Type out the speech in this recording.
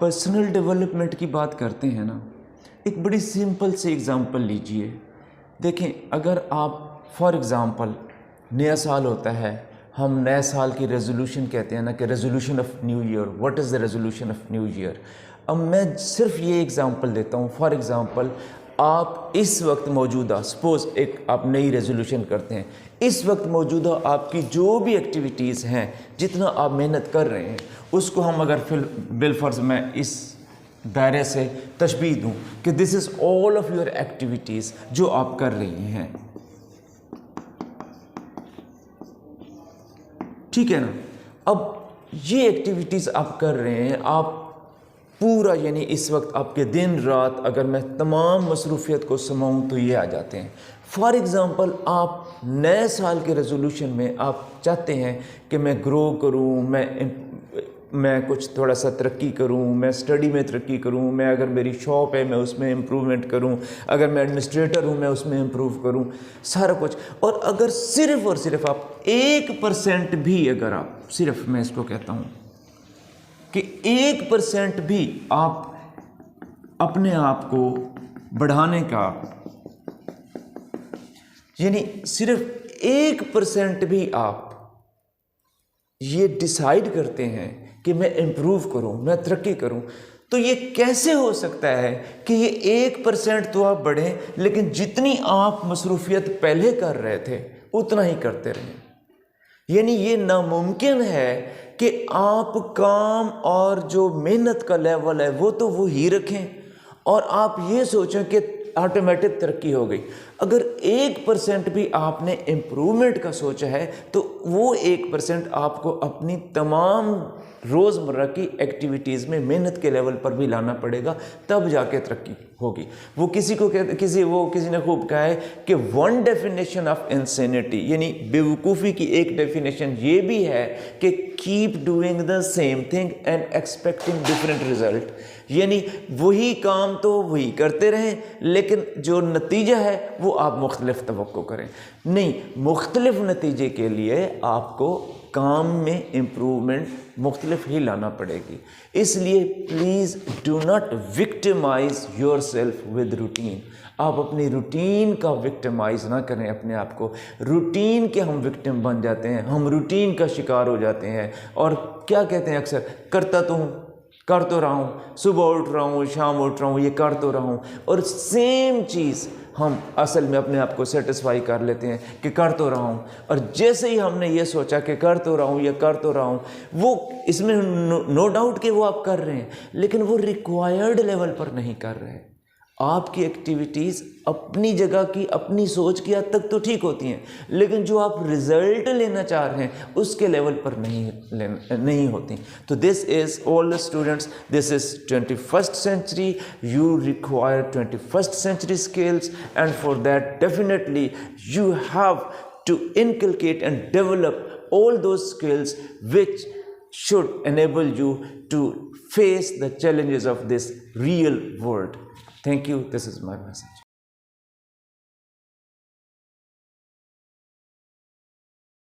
Personal development की बात करते हैं ना, एक बड़ी सिंपल सी एग्ज़ाम्पल लीजिए। देखें, अगर आप फॉर एग्ज़ाम्पल नया साल होता है, हम नए साल की रेजोल्यूशन कहते हैं ना कि resolution of new year, what is the resolution of new year. अब मैं सिर्फ ये एग्ज़ाम्पल देता हूँ। फॉर एग्ज़ाम्पल आप इस वक्त मौजूदा, सपोज़ एक आप नई रेजोल्यूशन करते हैं, इस वक्त मौजूदा आपकी जो भी एक्टिविटीज़ हैं, जितना आप मेहनत कर रहे हैं, उसको हम अगर बिलफर्ज मैं इस दायरे से तशबीह दूँ कि this is all of your activities जो आप कर रही हैं, ठीक है ना। अब ये एक्टिविटीज़ आप कर रहे हैं, आप पूरा यानी इस वक्त आपके दिन रात अगर मैं तमाम मसरूफियत को समाऊं तो ये आ जाते हैं। फॉर एग्ज़ाम्पल आप नए साल के रेजोल्यूशन में आप चाहते हैं कि मैं ग्रो करूं, मैं कुछ थोड़ा सा तरक्की करूं, मैं स्टडी में तरक्की करूं, मैं अगर मेरी शॉप है मैं उसमें इम्प्रूवमेंट करूं, अगर मैं एडमिनिस्ट्रेटर हूं मैं उसमें इम्प्रूव करूं, सारा कुछ। और अगर सिर्फ़ और सिर्फ आप 1% भी, अगर आप सिर्फ, मैं इसको कहता हूं कि 1% भी आप अपने आप को बढ़ाने का, यानी सिर्फ 1% भी आप ये डिसाइड करते हैं कि मैं इम्प्रूव करूं, मैं तरक्की करूं, तो ये कैसे हो सकता है कि ये 1% तो आप बढ़ें लेकिन जितनी आप मसरूफियत पहले कर रहे थे उतना ही करते रहें। यानी ये नामुमकिन है कि आप काम और जो मेहनत का लेवल है वो तो वो ही रखें और आप ये सोचें कि ऑटोमेटिक तरक्की हो गई। अगर 1% भी आपने इम्प्रूवमेंट का सोचा है तो वो 1% आपको अपनी तमाम रोज़मर्रा की एक्टिविटीज़ में मेहनत के लेवल पर भी लाना पड़ेगा, तब जाके तरक्की होगी। वो किसी ने खूब कहा है कि वन डेफिनेशन ऑफ इंसेनिटी, यानी बेवकूफ़ी की एक डेफिनेशन ये भी है कि keep doing the same thing and expecting different result, यानी वही काम तो वही करते रहें लेकिन जो नतीजा है वो आप मुख्तलिफ तवक्को करें। नहीं, मुख्तलिफ नतीजे के लिए आपको काम में इम्प्रूवमेंट मुख्तलिफ ही लाना पड़ेगी। इसलिए please do not victimise your self with routine. आप अपनी रूटीन का विक्टिमाइज ना करें अपने आप को। रूटीन के हम विक्टिम बन जाते हैं, हम रूटीन का शिकार हो जाते हैं और क्या कहते हैं अक्सर, करता तो हूँ, कर तो रहा हूँ, सुबह उठ रहा हूँ, शाम उठ रहा हूँ, ये कर तो रहा हूँ, और सेम चीज़ हम असल में अपने आप को सेटिस्फाई कर लेते हैं कि कर तो रहा हूँ। और जैसे ही हमने ये सोचा कि कर तो रहा हूँ या कर तो रहा हूँ, वो इसमें नो डाउट कि वो आप कर रहे हैं लेकिन वो रिक्वायर्ड लेवल पर नहीं कर रहे। आपकी एक्टिविटीज़ अपनी जगह की, अपनी सोच की हद तक तो ठीक होती हैं लेकिन जो आप रिज़ल्ट लेना चाह रहे हैं उसके लेवल पर नहीं होती। तो this is all the students, this is 21st century, you require 21st century skills, and for that definitely you have to inculcate and develop all those skills which should enable you to face the challenges of this real world. Thank you. This is my message.